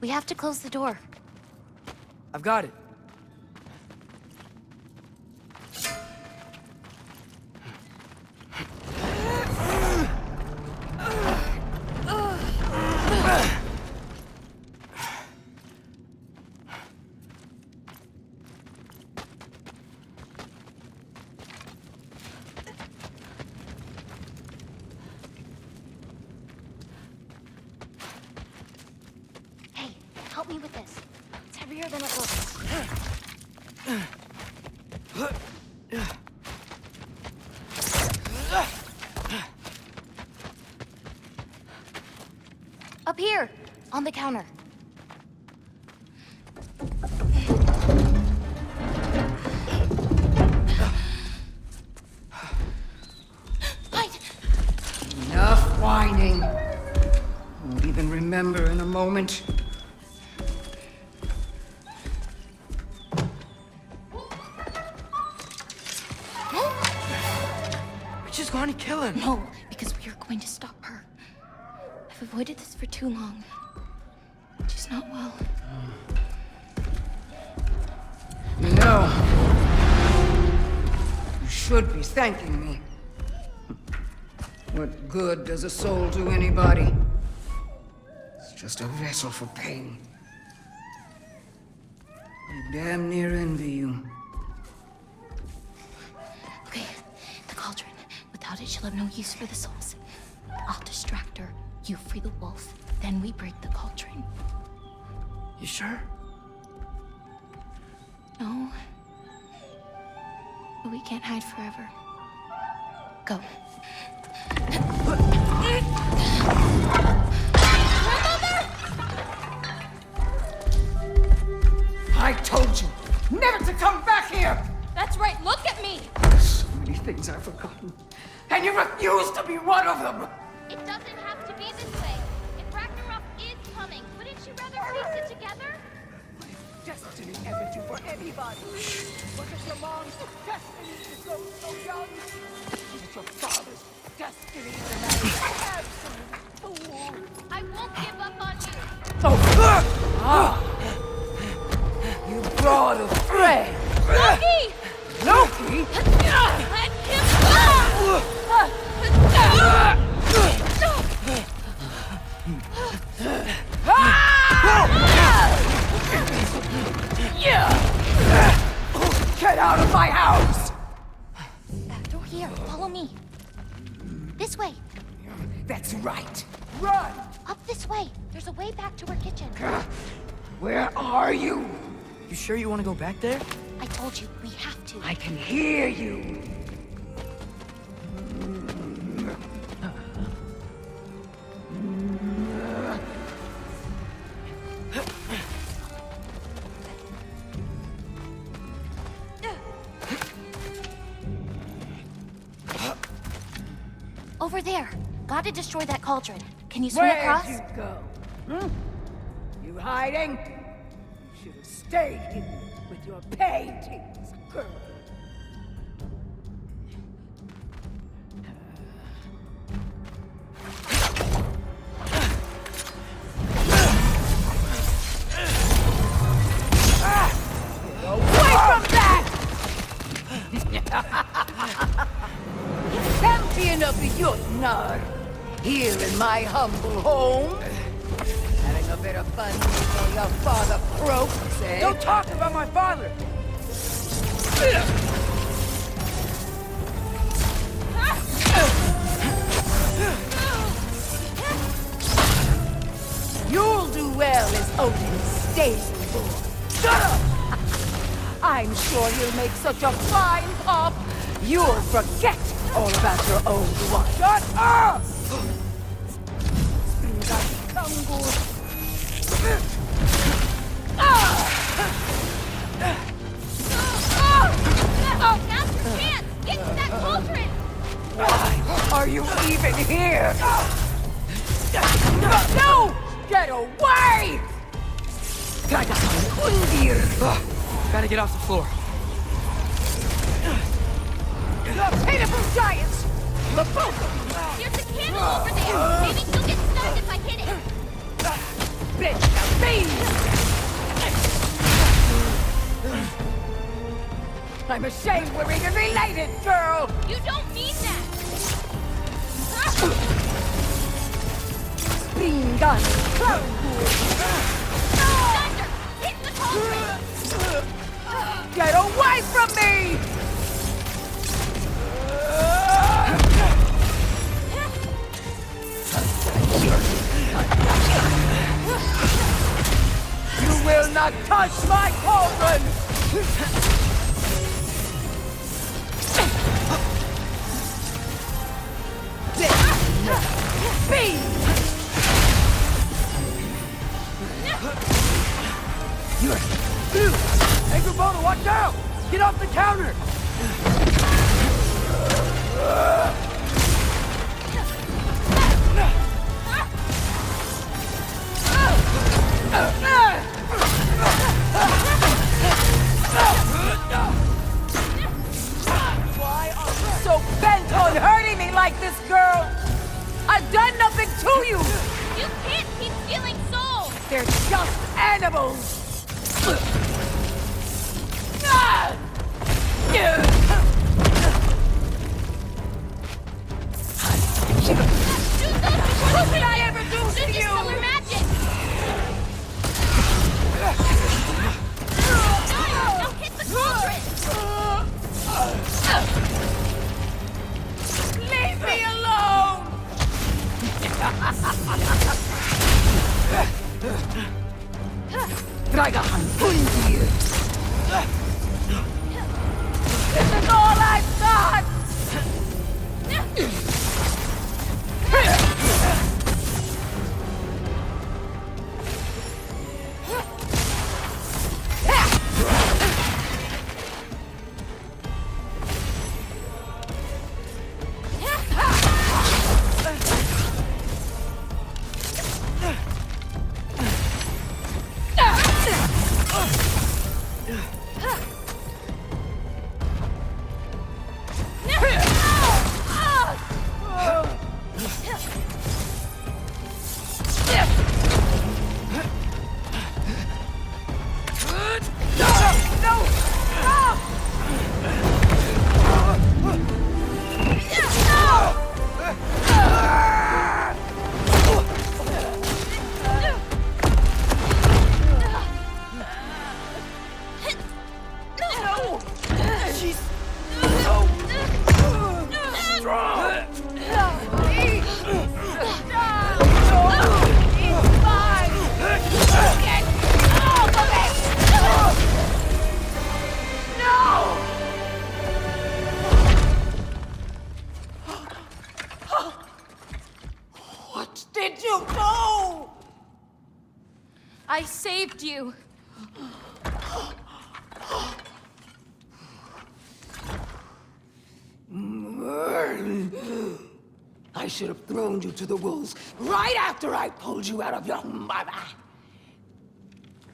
We have to close the door. I've got it. Hey, help me with this. It's heavier than it looks. Up here, on the counter. Hide! Enough whining. Won't even remember in a moment. We're just going to kill him. No, because we are going to stop her. I've avoided this for too long. She's not well. You know, you should be thanking me. What good does a soul do anybody? It's just a vessel for pain. I damn near envy you. Okay, the cauldron. Without it, she'll have no use for the souls. I'll distract her. You free the wolf. Then we break the cauldron. You sure? No. But we can't hide forever. Go. I told you never to come back here! That's right, look at me! So many things I've forgotten, and you refuse to be one of them! It doesn't have to be this way. If Ragnarok is coming, wouldn't you rather face it together? Destiny ever do for anybody? Was it your mom's destiny to go so young? Was it your father's destiny to marry an absolute fool? I won't give up on you. You brought a friend! Loki! Loki? Let him go! Get out of my house! Back door here, follow me. This way, That's right. Run! up this way. There's a way back to our kitchen. Where are you? You sure you want to go back there? I told you, we have to. I can hear you. Over there. Gotta destroy that cauldron. Can you swim Where'd across? you go? You hiding? You should have stayed here with your paintings, girl. Away from that! Champion of the Jotnar, here in my humble home. Having a bit of fun with your father croaks, eh? Don't talk about my father! You'll do well as Odin's stable boy. Shut up! I'm sure you'll make such a fine pop, you'll forget all about your old one. Shut up! Now's your chance! Get to that cauldron! Why are you even here? No! Get away! Gotta get off the floor. The pitiful giants! The both of you! There's a candle over there! Maybe she'll get stunned if I hit it! split the beam! I'm ashamed we're even related, girl! You don't mean that! Spring gun, clown Thunder! Hit the cauldron! Get away from me! You will not touch my cauldron! Beam! Hey, Gabona, watch out! Get off the counter! Why are you so bent on hurting me like this, girl? I've done nothing to you! You can't keep stealing souls! They're just animals! What did I ever do to you? Stellar magic! Now hit the cauldron! Leave me alone! Dragahan, Bundir! This is all I've got! I saved you. I should have thrown you to the wolves right after I pulled you out of your mother.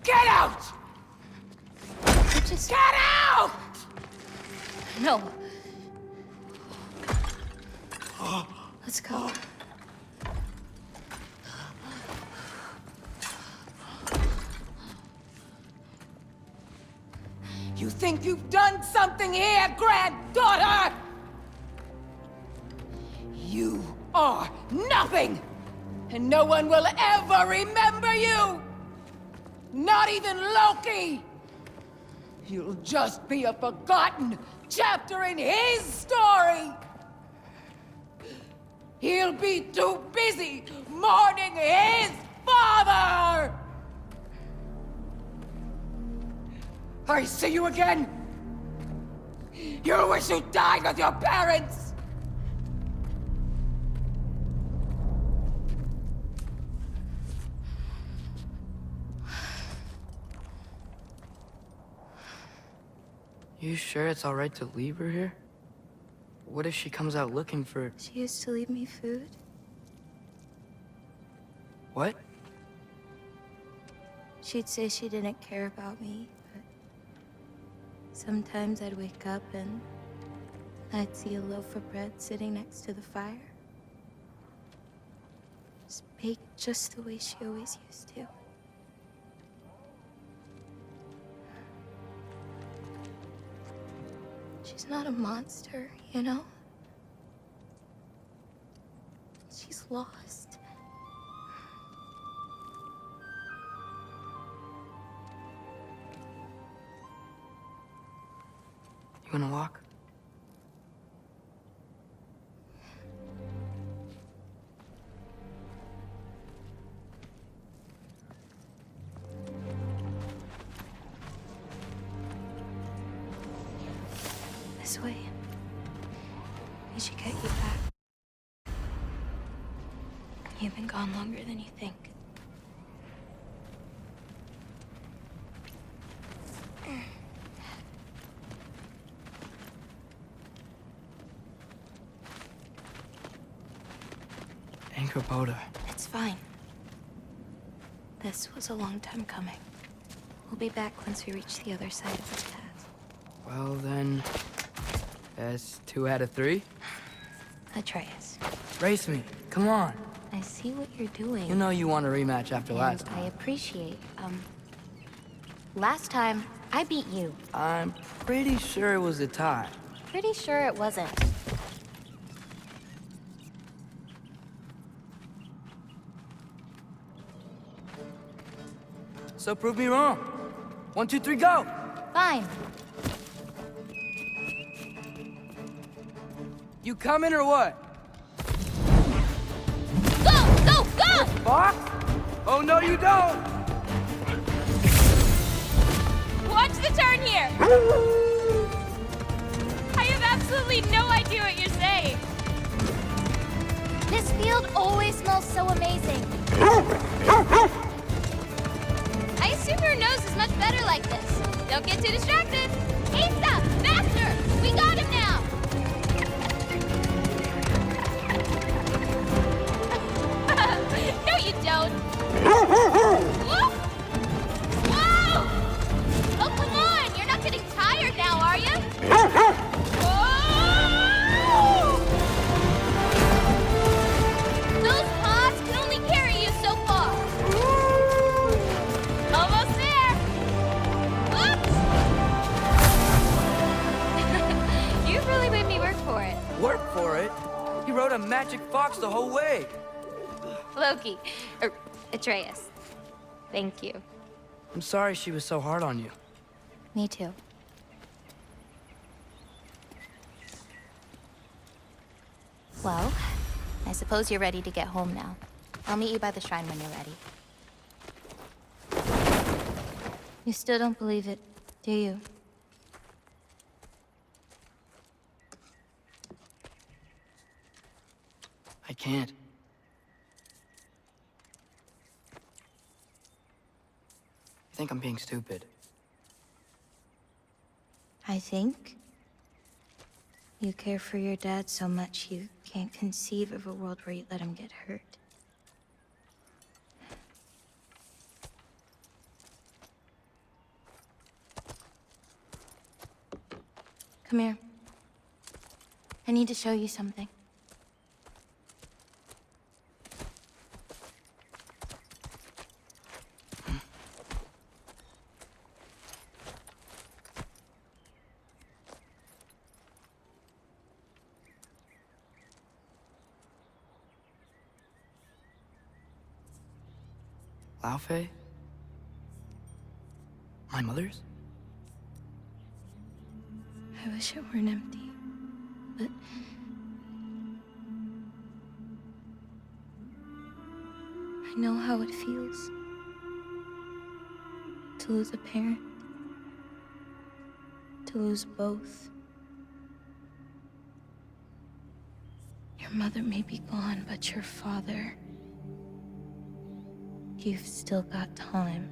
Get out! Just Get out! no. Let's go. You think you've done something here, granddaughter? You are nothing! And no one will ever remember you! Not even Loki! You'll just be a forgotten chapter in his story! He'll be too busy mourning his father! I see you again! You wish you died with your parents! You sure it's alright to leave her here? What if she comes out looking for... She used to leave me food. What? She'd say she didn't care about me, but sometimes I'd wake up and I'd see a loaf of bread sitting next to the fire. Just baked just the way she always used to. She's not a monster, you know? She's lost. You wanna walk? This way. We should get you back. You've been gone longer than you think. Anchor It's fine. This was a long time coming. We'll be back once we reach the other side of the path. Well then, that's 2 out of 3. Atreus, Race me, come on. I see what you're doing. You know you want a rematch after last I time. appreciate, last time, I beat you. I'm pretty sure it was a tie. Pretty sure it wasn't. So prove me wrong. 1, 2, 3, go! Fine. You coming or what? Go! Go! Go! Fox? Oh no you don't! Watch the turn here! I have absolutely no idea what you're saying. This field always smells so amazing. I assume your nose is much better like this. Don't get too distracted. Asa! Faster! We got him now! No, you don't. Whoop! Whoa! Oh, come on! You're not getting tired now, are you? Whoa! Those paws can only carry you so far. Almost there. Whoops! You really made me work for it. Work for it? You rode a magic fox the whole way. Loki. Atreus. Thank you. I'm sorry she was so hard on you. Me too. Well, I suppose you're ready to get home now. I'll meet you by the shrine when you're ready. You still don't believe it, do you? I can't. I think I'm being stupid. I think you care for your dad so much you can't conceive of a world where you let him get hurt. Come here. I need to show you something. Laufey? My mother's? I wish it weren't empty, but I know how it feels to lose a parent, to lose both. Your mother may be gone, but your father, you've still got time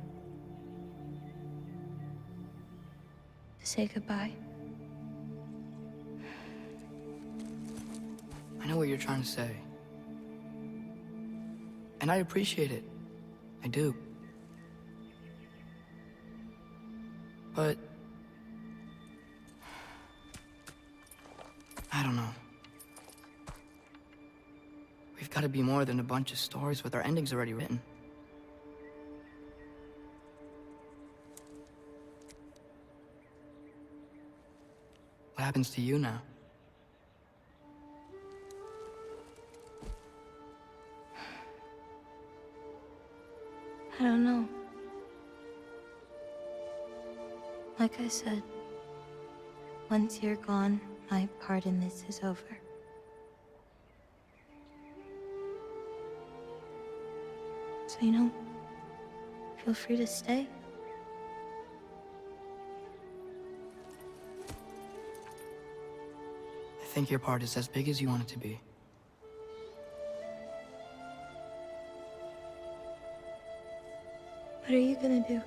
to say goodbye. I know what you're trying to say. And I appreciate it. I do. But I don't know. We've got to be more than a bunch of stories with our endings already written. happens to you now? I don't know. Like I said, once you're gone, my part in this is over. So, feel free to stay. I think your part is as big as you want it to be. What are you gonna do?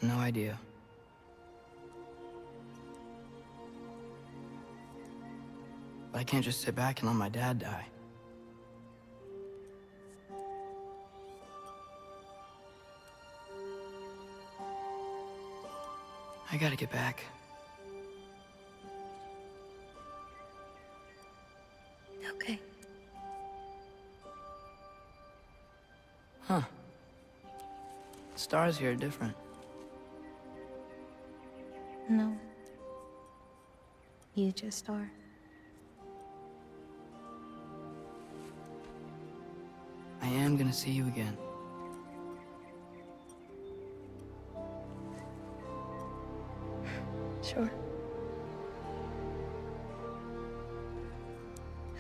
No idea. But I can't just sit back and let my dad die. I gotta get back. Okay. Huh. The stars here are different. No. You just are. I am gonna see you again. Sure.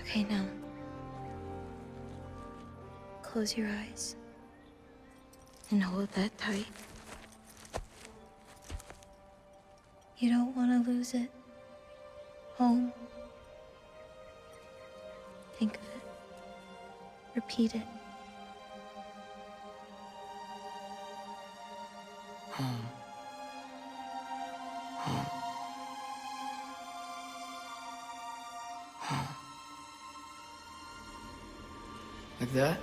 Okay, now. Close your eyes. And hold that tight. You don't want to lose it. Home. Think of it. Repeat it. Home. Home. Home. Like that?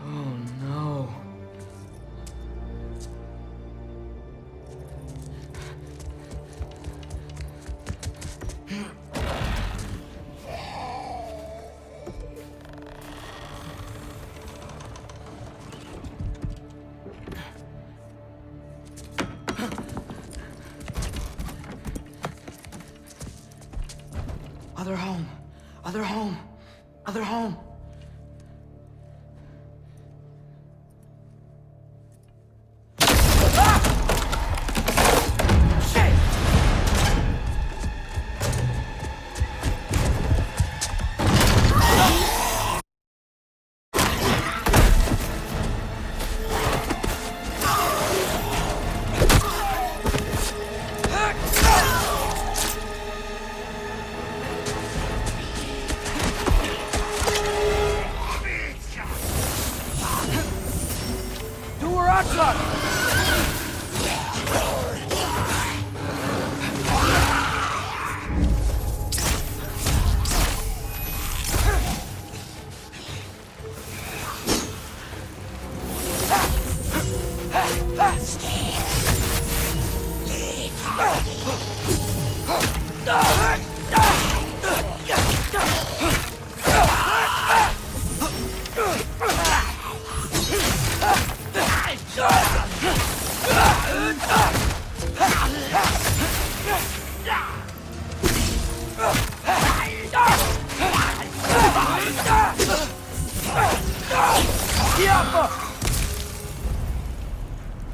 Oh no. Other home. Other home. Other home.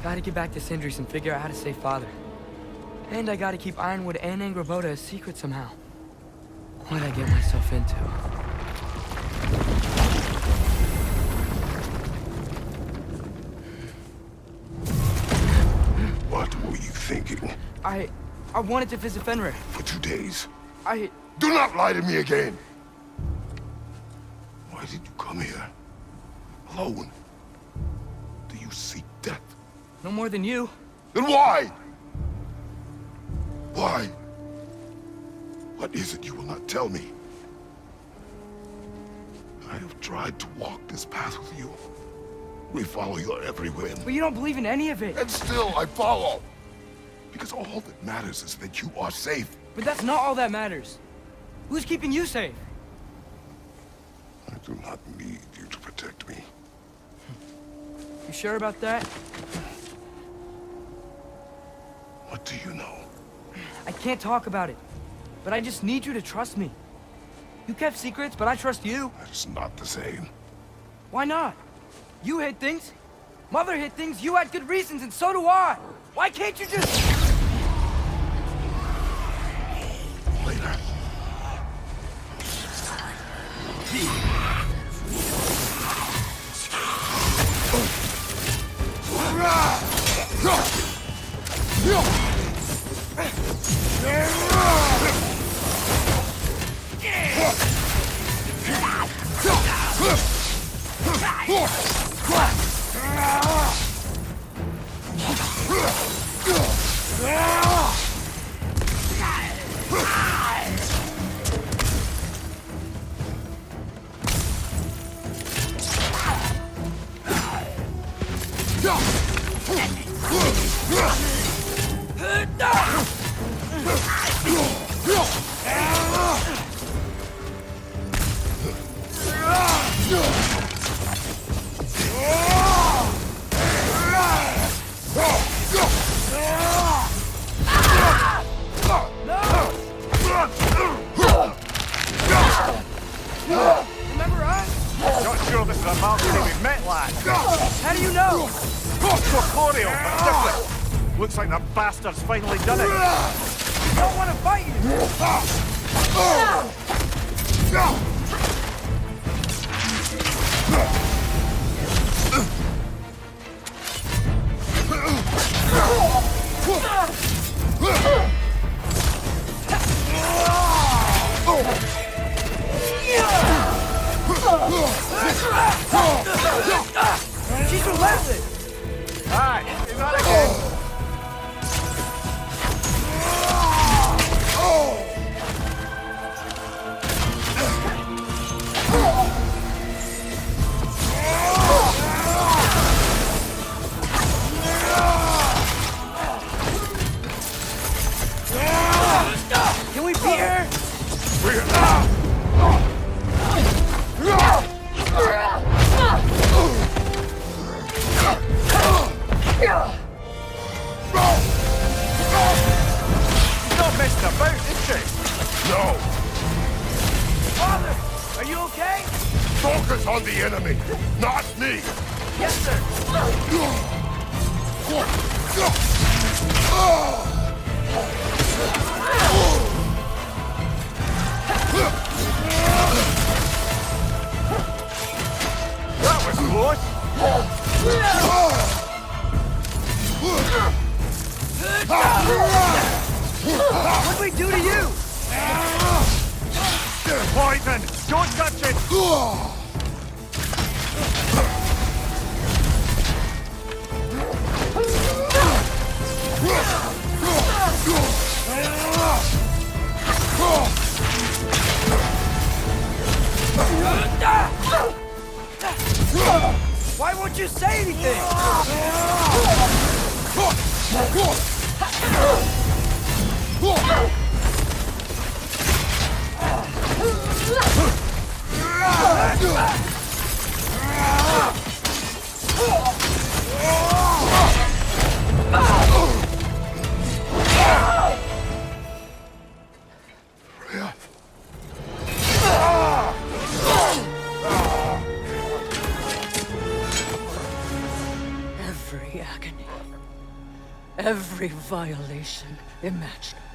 Gotta get back to Sindri's and figure out how to save Father. And I gotta keep Ironwood and Angrboda a secret somehow. What did I get myself into? What were you thinking? I wanted to visit Fenrir. For 2 days. I... Do not lie to me again! Why did you come here? Alone? Do you seek death? No more than you. Then why? Why? What is it you will not tell me? I have tried to walk this path with you. We follow your every whim. But you don't believe in any of it. And still, I follow. Because all that matters is that you are safe. But that's not all that matters. Who's keeping you safe? I do not need you to protect me. You sure about that? What do you know? I can't talk about it. But I just need you to trust me. You kept secrets, but I trust you. That's not the same. Why not? You hid things. Mother hid things. You had good reasons, and so do I. Why can't you just... Later. Remember us? Not sure this is a Valkyrie we've met, lad. How do you know? Corporeal, but different. Looks like the bastard's finally done it. I don't want to fight you. She's relentless. Aye, do that again. Can we beat her? She's not messing about, is she? No! Father, are you okay? Focus on the enemy, not me! Yes, sir. That was close. What'd we do to you? Poison! Don't touch it! Why won't you say anything? Every agony, every violation imaginable.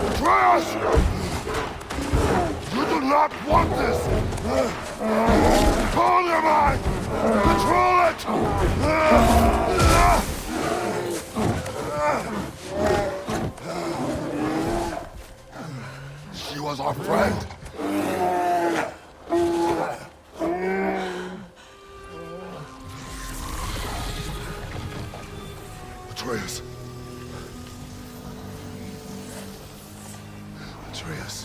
Atreus! You do not want this! Control your mind! Control it! She was our friend. Atreus. Atreus.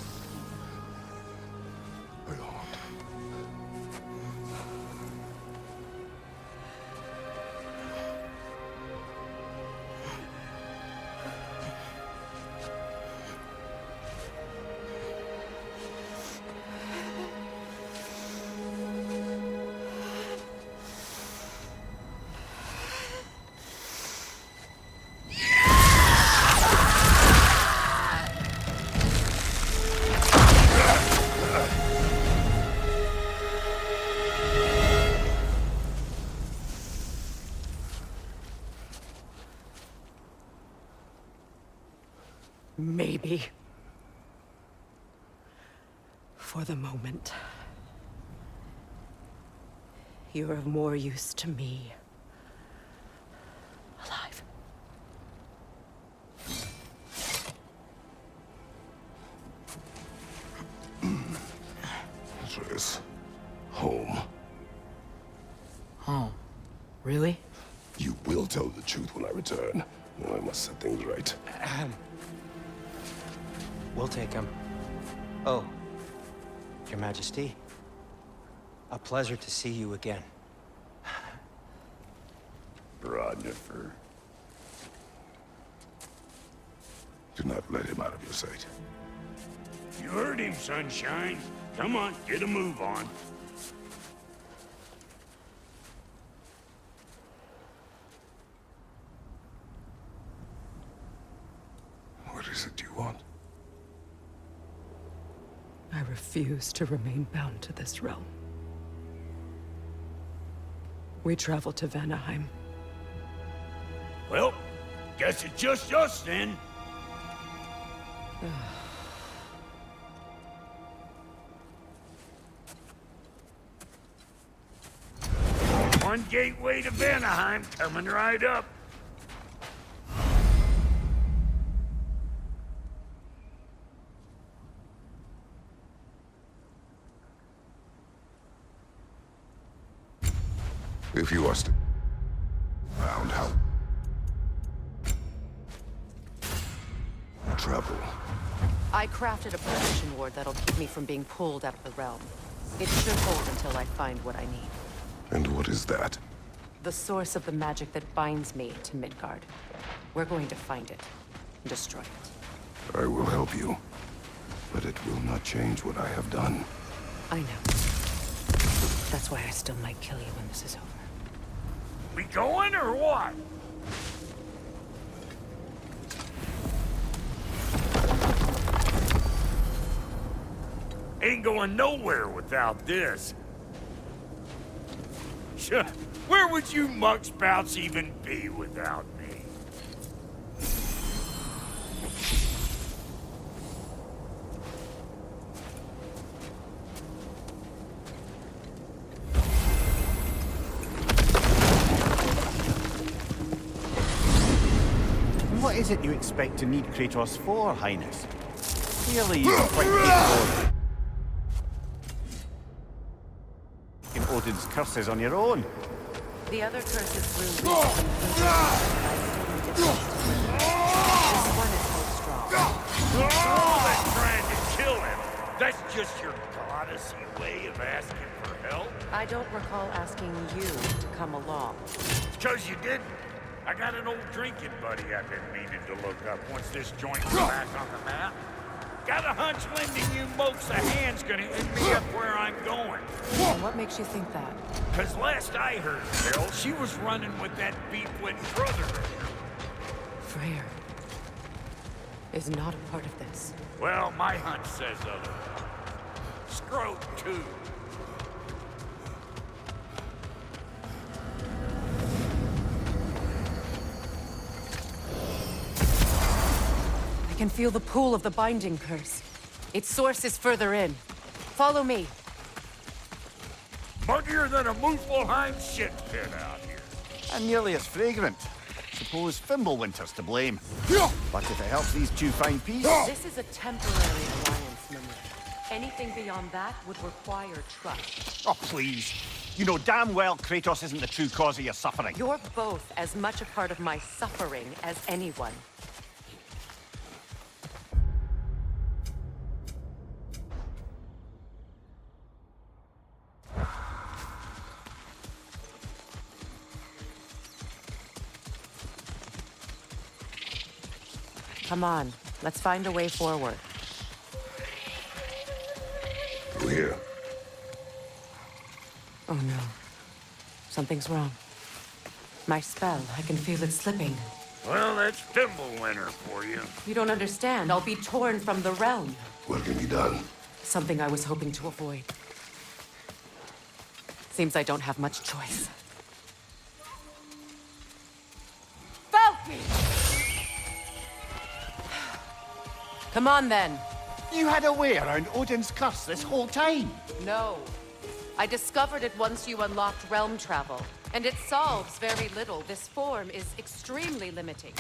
Maybe. For the moment. You're of more use to me. Alive. Atreus. Home. Home? Really? You will tell the truth when I return. I must set things right. We'll take him. Oh, Your Majesty. A pleasure to see you again. Ragnarök. Do not let him out of your sight. You heard him, Sunshine. Come on, get a move on. What is it you want? I refuse to remain bound to this realm. We travel to Vanaheim. Well, guess it's just us then. One gateway to Vanaheim coming right up. If you are still found, how travel? I crafted a protection ward that'll keep me from being pulled out of the realm. It should hold until I find what I need. And what is that? The source of the magic that binds me to Midgard. We're going to find it and destroy it. I will help you, but it will not change what I have done. I know. That's why I still might kill you when this is over. We going or what? Ain't going nowhere without this. Sure, where would you muckspouts even be without me? What is it you expect to need Kratos for, Highness? Clearly, you're quite capable in Odin's curses on your own. The other curses grew weak. This one is held strong. Oh, they're trying to kill him. That's just your goddessy way of asking for help? I don't recall asking you to come along. It's 'cause you didn't. I got an old drinking buddy I've been meaning to look up once this joint's back on the map. Got a hunch lending you mopes a hand's gonna end me up where I'm going. What makes you think that? 'Cause last I heard, Bill, she was running with that beef-wit brother of yours. Freyr is not a part of this. Well, my hunch says otherwise. Scrote, too. I can feel the pull of the binding curse. Its source is further in. Follow me. Muggier than a Muspelheim shit pit out here. And nearly as fragrant. Suppose Fimbulwinter's to blame. But if it helps these two find peace... This is a temporary alliance, Mimir. Anything beyond that would require trust. Oh, please. You know damn well Kratos isn't the true cause of your suffering. You're both as much a part of my suffering as anyone. Come on, let's find a way forward. Through here. Oh no. Something's wrong. My spell, I can feel it slipping. Well, that's Fimbulwinter for you. You don't understand. I'll be torn from the realm. What can be done? Something I was hoping to avoid. Seems I don't have much choice. Falky! Come on, then. You had a way around Odin's curse this whole time. No. I discovered it once you unlocked realm travel, and it solves very little. This form is extremely limiting.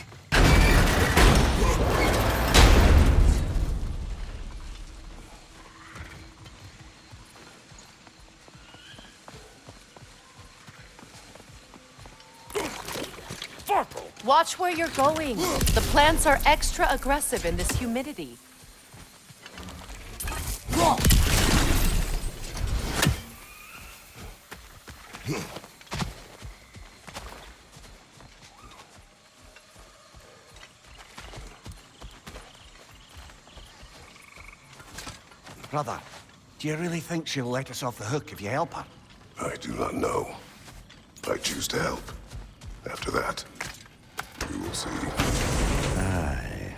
Watch where you're going. The plants are extra aggressive in this humidity. Brother, do you really think she'll let us off the hook if you help her? I do not know. I choose to help. After that, we will see. Aye.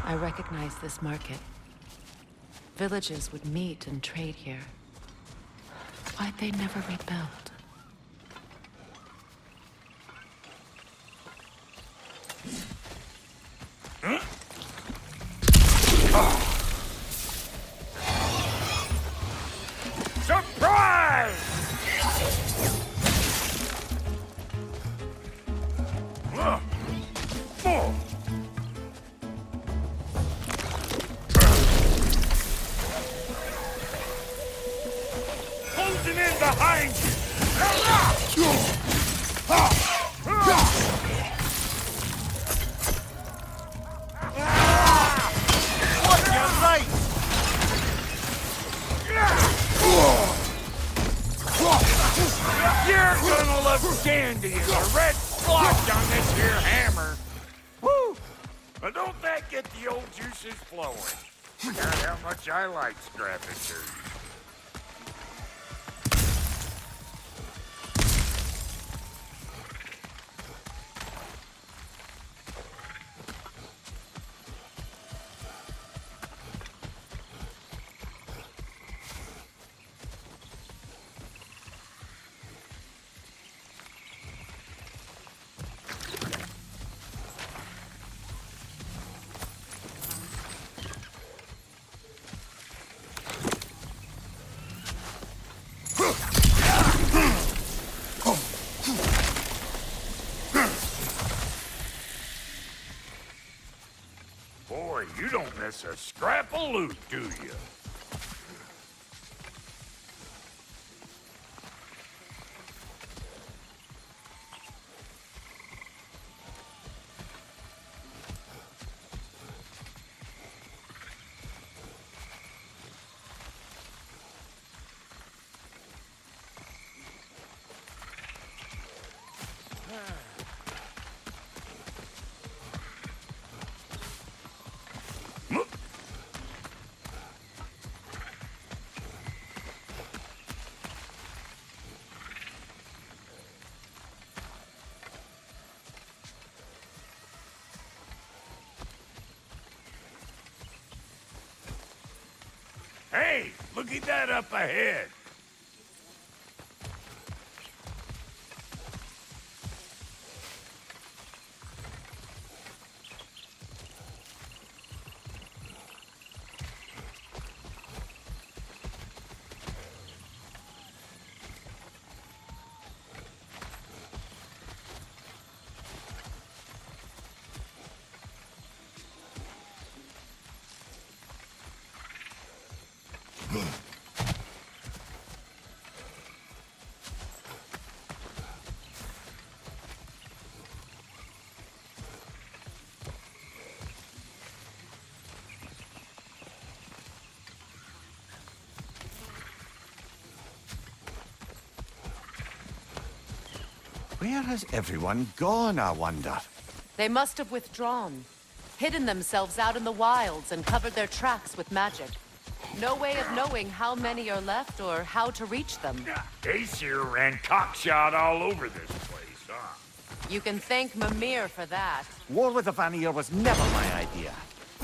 I recognize this market. Villages would meet and trade here. Why'd they never rebuild? Surprise! Closing in behind you! What you right? You're gonna look dandy as a red splotch on this here hammer. Woo! But don't that get the old juices flowing? God, how much I like scrapping dirt. Boy, you don't miss a scrap of loot, do you? Hey, look at that up ahead. Where has everyone gone, I wonder? They must have withdrawn, hidden themselves out in the wilds and covered their tracks with magic. No way of knowing how many are left or how to reach them. Aesir ran cockshot all over this place, huh? You can thank Mimir for that. War with the Vanir was never my idea.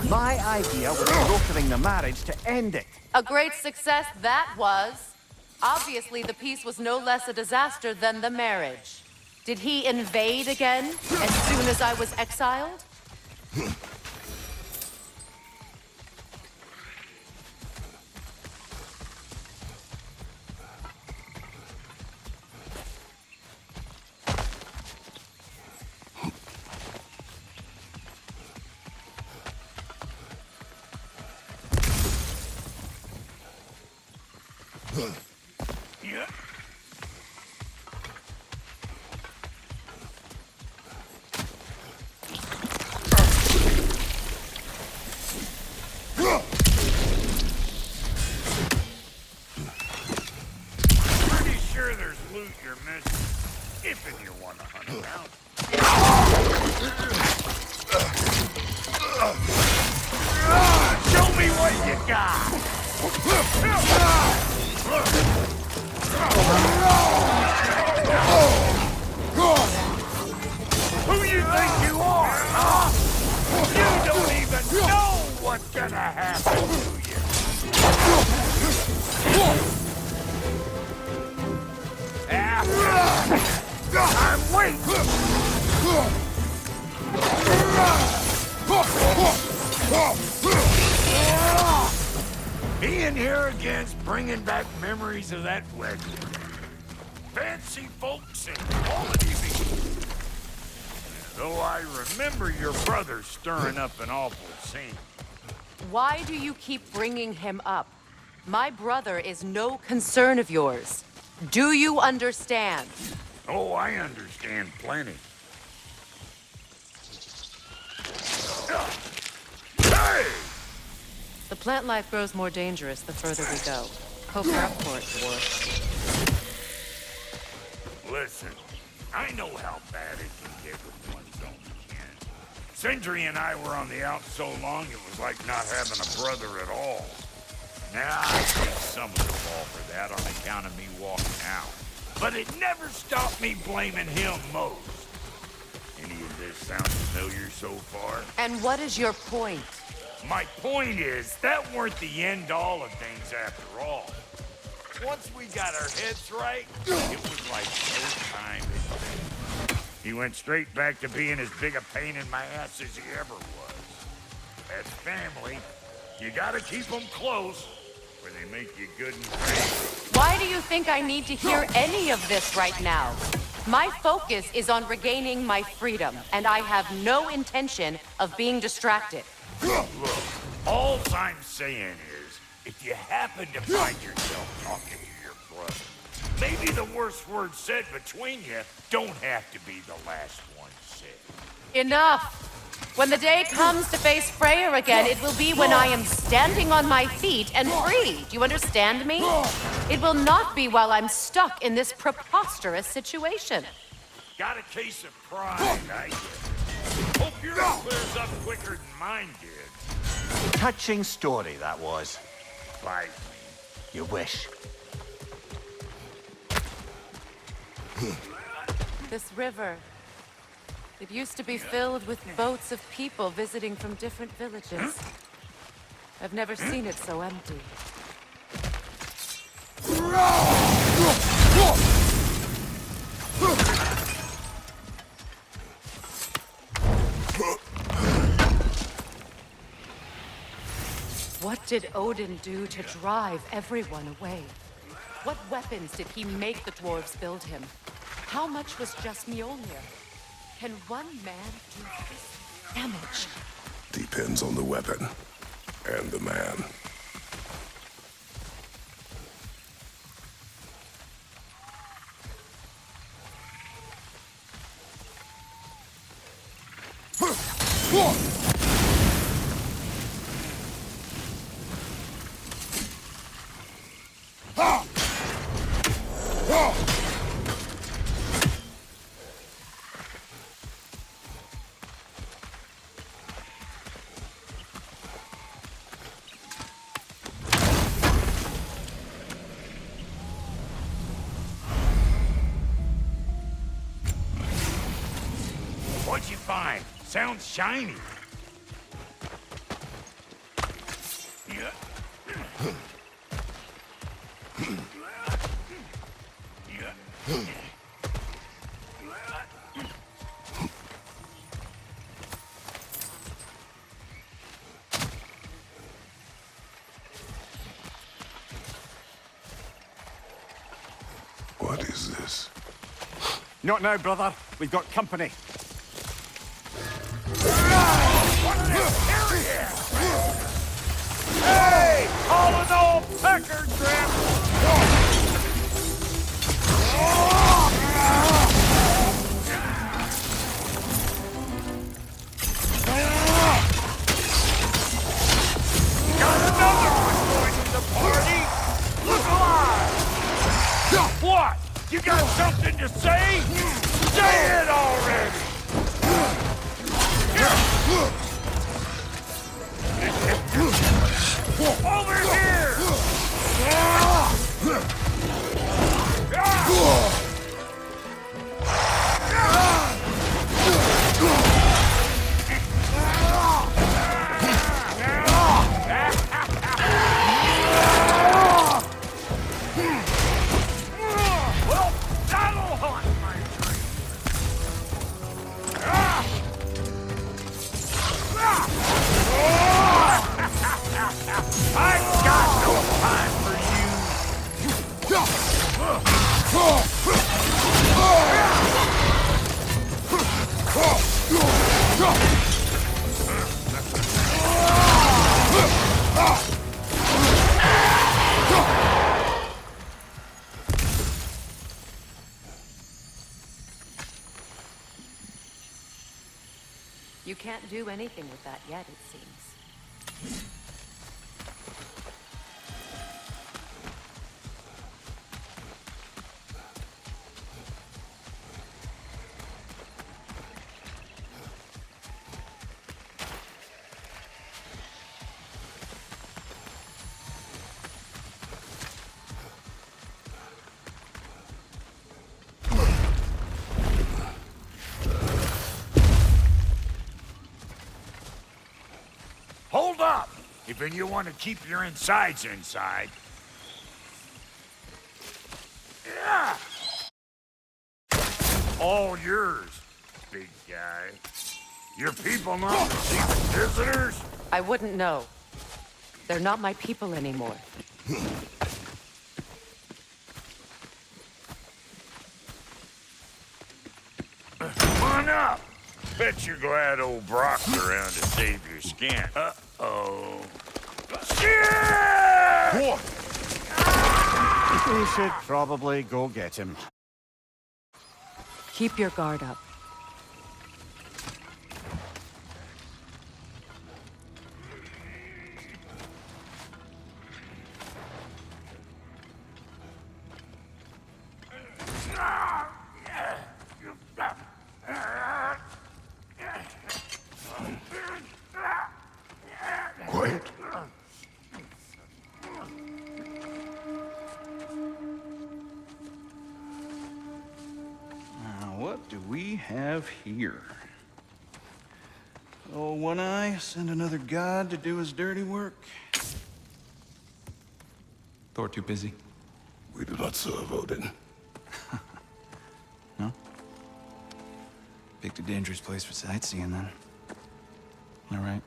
My idea was brokering the marriage to end it. A great success that was. Obviously, the peace was no less a disaster than the marriage. Did he invade again as soon as I was exiled? Yeah. Pretty sure there's loot you're missing, if you want to hunt around. Show me what you got! Who you think you are, huh? You don't even know what's gonna happen to you. I'm waiting. Being here again's bringing back memories of that wedding. Fancy folks and quality meat. Though I remember your brother stirring up an awful scene. Why do you keep bringing him up? My brother is no concern of yours. Do you understand? Oh, I understand plenty. Hey! The plant life grows more dangerous the further we go. Hope you're up for it, Dwarf. Listen, I know how bad it can get with one's own kin. Sindri and I were on the out so long, it was like not having a brother at all. Now, I take some of the fall for that on account of me walking out. But it never stopped me blaming him most. Any of this sound familiar so far? And what is your point? My point is, that weren't the end-all of things after all. Once we got our heads right, it was like no time had been. He went straight back to being as big a pain in my ass as he ever was. As family, you gotta keep them close, or they make you good and crazy. Why do you think I need to hear any of this right now? My focus is on regaining my freedom, and I have no intention of being distracted. Look, all I'm saying is, if you happen to find yourself talking to your brother, maybe the worst word said between you don't have to be the last one said. Enough! When the day comes to face Freyr again, it will be when I am standing on my feet and free. Do you understand me? It will not be while I'm stuck in this preposterous situation. Got a case of pride, I guess. Hope yours clears up quicker than mine did. Touching story, that was. Bite me. You wish. This river, it used to be filled with boats of people visiting from different villages. I've never seen it so empty. What did Odin do to drive everyone away? What weapons did he make the dwarves build him? How much was just Mjolnir? Can one man do this damage? Depends on the weapon and the man. What'd you find? Sounds shiny. Yeah. Yeah. Not now, brother. We've got company. Hey! All in all, pecker grip! Got another one joining the party! Look alive! What? You got something to say? Say it already! Over here! Well, that'll haunt my I've got no time for you! You can't do anything with that yet, it seems. Hold up! If you want to keep your insides inside. Yeah! All yours, big guy. Your people not receiving visitors? I wouldn't know. They're not my people anymore. Come on up! Bet you're glad old Brock's around to save your skin. Uh-oh. Shit! We should probably go get him. Keep your guard up. Quiet. What do we have here? Oh, One Eye, send another god to do his dirty work? Thor too busy. We do not serve Odin. No? Picked a dangerous place for sightseeing, then. All right.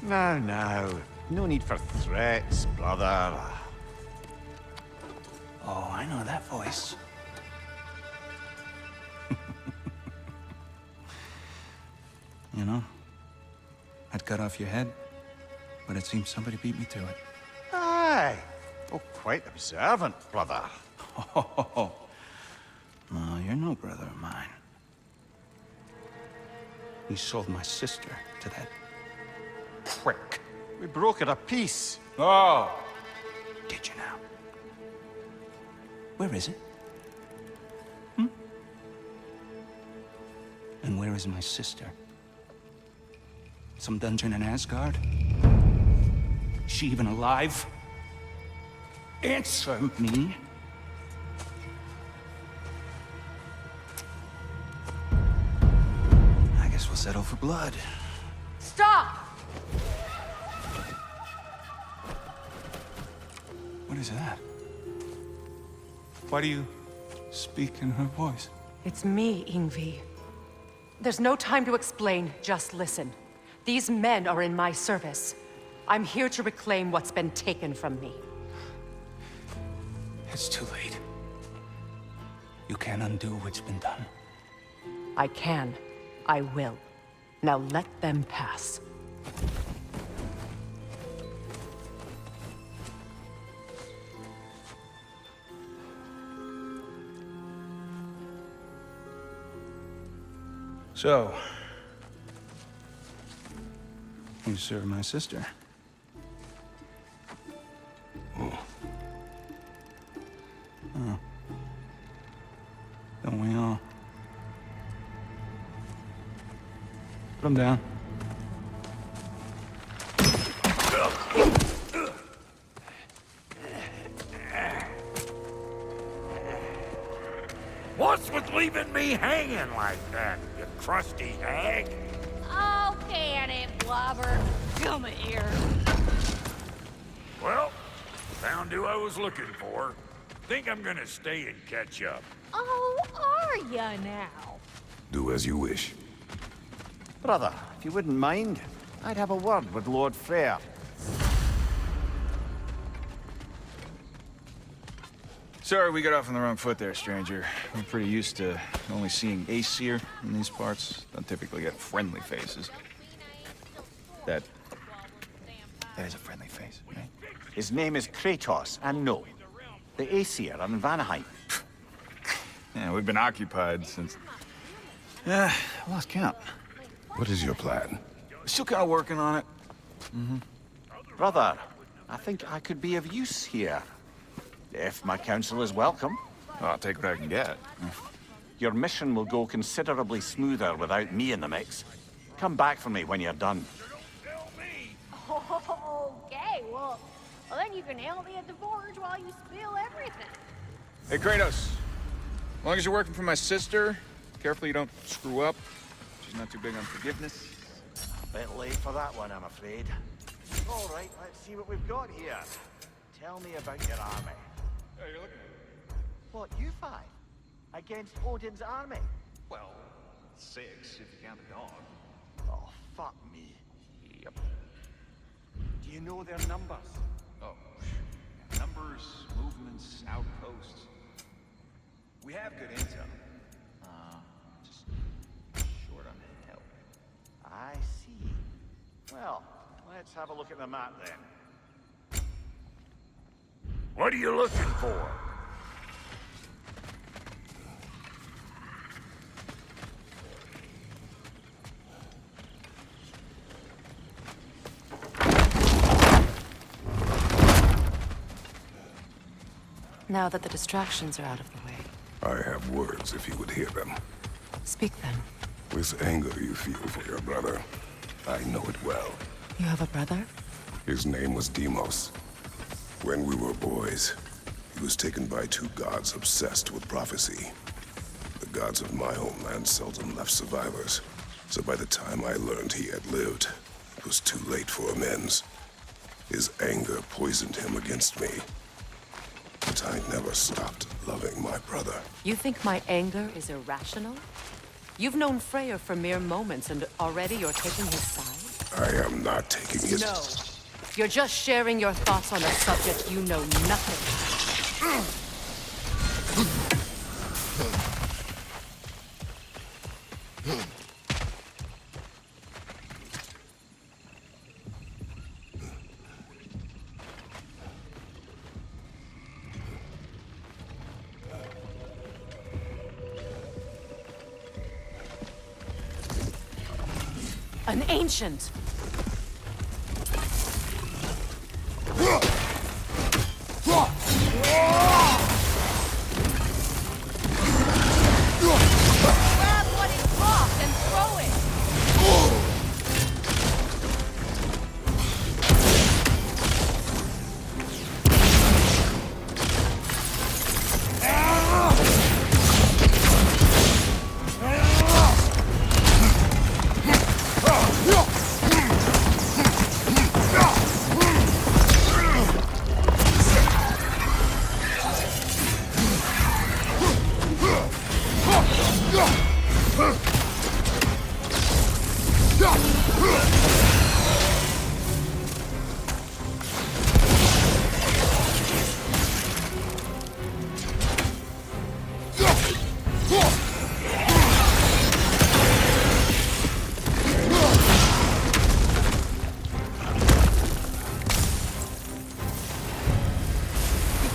Now. No need for threats, brother. Oh, I know that voice. You know, I'd cut off your head, but it seems somebody beat me to it. Aye. Oh, quite observant, brother. Oh, no, you're no brother of mine. You sold my sister to that prick. We brokered a peace. Oh! Did you now? Where is it? And where is my sister? Some dungeon in Asgard? Is she even alive? Answer me. I guess we'll settle for blood. Stop! What is that? Why do you speak in her voice? It's me, Ingvi. There's no time to explain, just listen. These men are in my service. I'm here to reclaim what's been taken from me. It's too late. You can't undo what's been done. I can. I will. Now let them pass. So, you serve my sister. Oh. Don't we all? Put him down. What's with leaving me hanging like that, you crusty hag? Oh, can it, Blobber? Come here. Well, found who I was looking for. Think I'm gonna stay and catch up. Oh, are ya now? Do as you wish. Brother, if you wouldn't mind, I'd have a word with Lord Freyr. Sorry we got off on the wrong foot there, stranger. We're pretty used to only seeing Aesir in these parts. Don't typically get friendly faces. That is a friendly face, right? His name is Kratos, and no, the Aesir are in Vanaheim. Yeah, we've been occupied since... I lost count. What is your plan? Still kind of working on it. Brother, I think I could be of use here. If my counsel is welcome. I'll take what I can get. Your mission will go considerably smoother without me in the mix. Come back for me when you're done. Okay, well, then you can help me at the forge while you spill everything. Hey, Kratos. As long as you're working for my sister, careful you don't screw up. She's not too big on forgiveness. A bit late for that one, I'm afraid. All right, let's see what we've got here. Tell me about your army. Hey, you're looking at... What, you five? Against Odin's army? Well, 6 if you count the dog. Oh, fuck me. Yep. Do you know their numbers? Oh, numbers, movements, outposts. We have good intel. Just short on help. I see. Well, let's have a look at the map then. What are you looking for? Now that the distractions are out of the way, I have words if you would hear them. speak them. With anger you feel for your brother, I know it well. You have a brother? His name was Deimos. When we were boys, he was taken by 2 gods obsessed with prophecy. The gods of my homeland seldom left survivors, so by the time I learned he had lived, it was too late for amends. His anger poisoned him against me. But I never stopped loving my brother. You think my anger is irrational? You've known Freyr for mere moments and already you're taking his side? I am not taking his... No. You're just sharing your thoughts on a subject you know nothing. An ancient! Grab what is lost and throw it!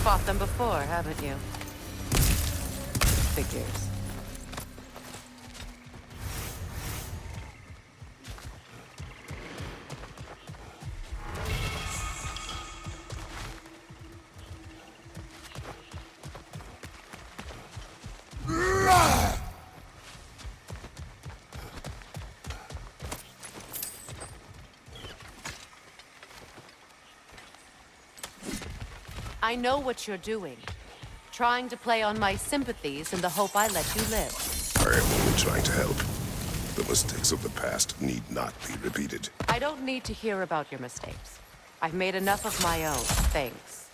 fought them before, haven't you? Figures. I know what you're doing. Trying to play on my sympathies in the hope I let you live. I am only trying to help. The mistakes of the past need not be repeated. I don't need to hear about your mistakes. I've made enough of my own, thanks.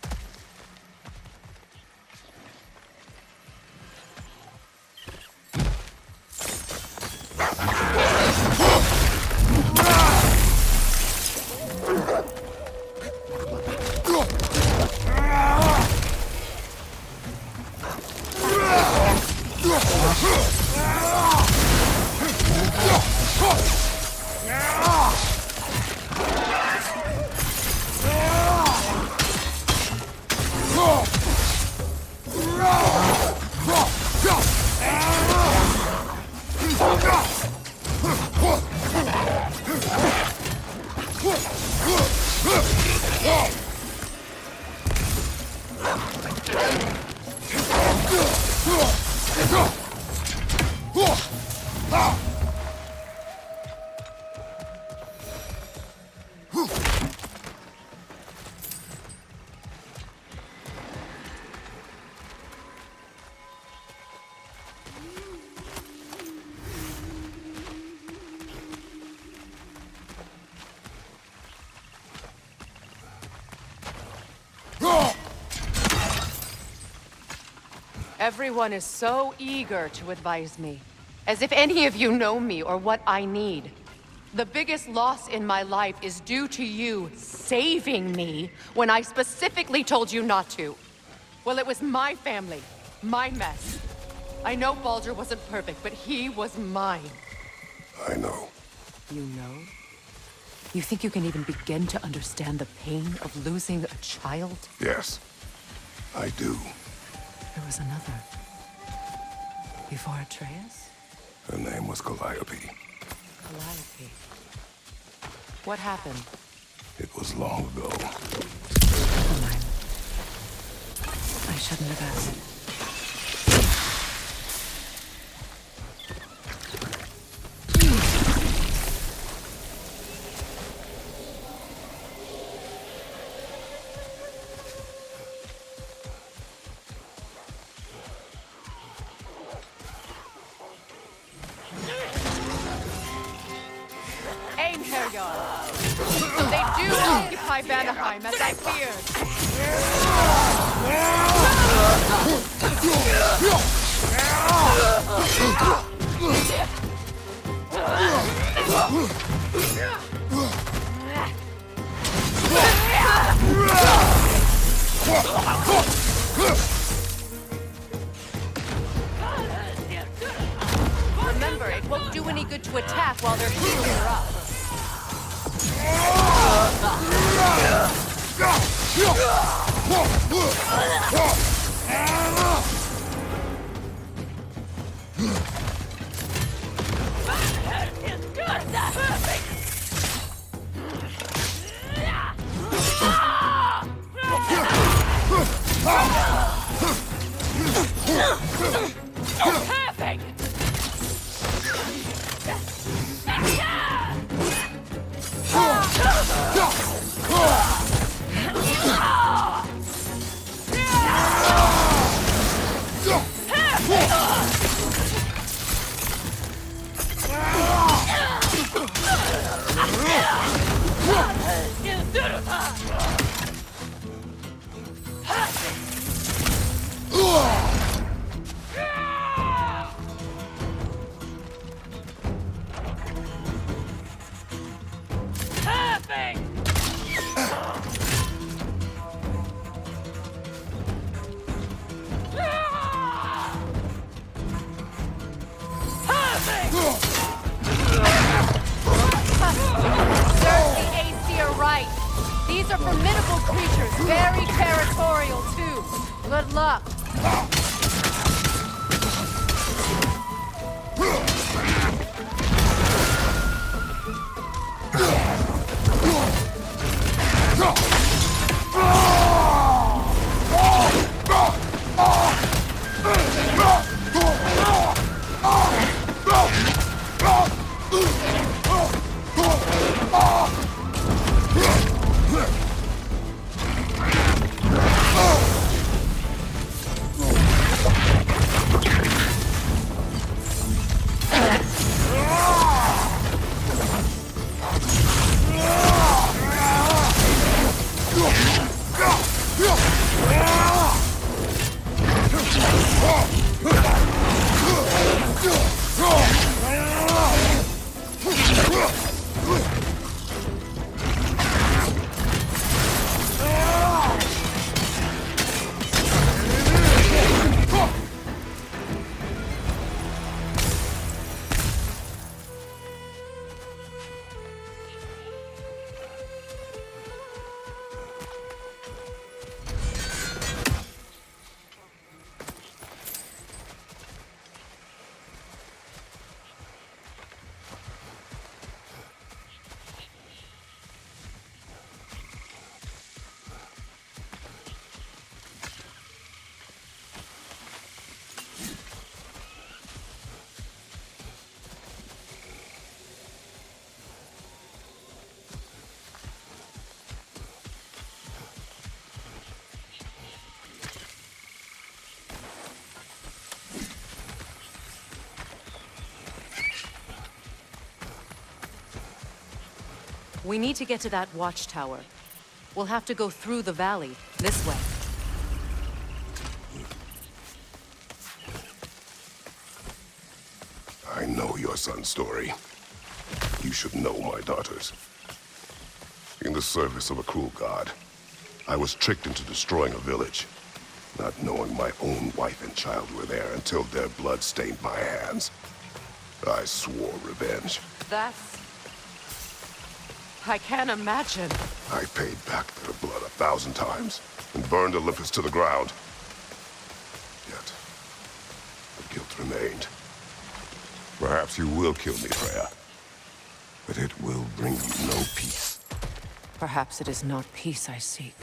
Everyone is so eager to advise me, as if any of you know me or what I need. The biggest loss in my life is due to you saving me when I specifically told you not to. Well, it was my family, my mess. I know Baldur wasn't perfect, but he was mine. I know. You know? You think you can even begin to understand the pain of losing a child? Yes, I do. There was another. Before Atreus? Her name was Calliope. Calliope. What happened? It was long ago. Never mind. I shouldn't have asked. They do occupy Vanaheim, as I feared. Remember, it won't do any good to attack while they're healing her up. These are formidable creatures, very territorial too. Good luck. We need to get to that watchtower. We'll have to go through the valley, this way. I know your son's story. You should know my daughter's. In the service of a cruel god, I was tricked into destroying a village, not knowing my own wife and child were there until their blood stained my hands. I swore revenge. That's... I can't imagine. I paid back their blood 1,000 times and burned Olympus to the ground. Yet, the guilt remained. Perhaps you will kill me, Freya, but it will bring you no peace. Perhaps it is not peace I seek.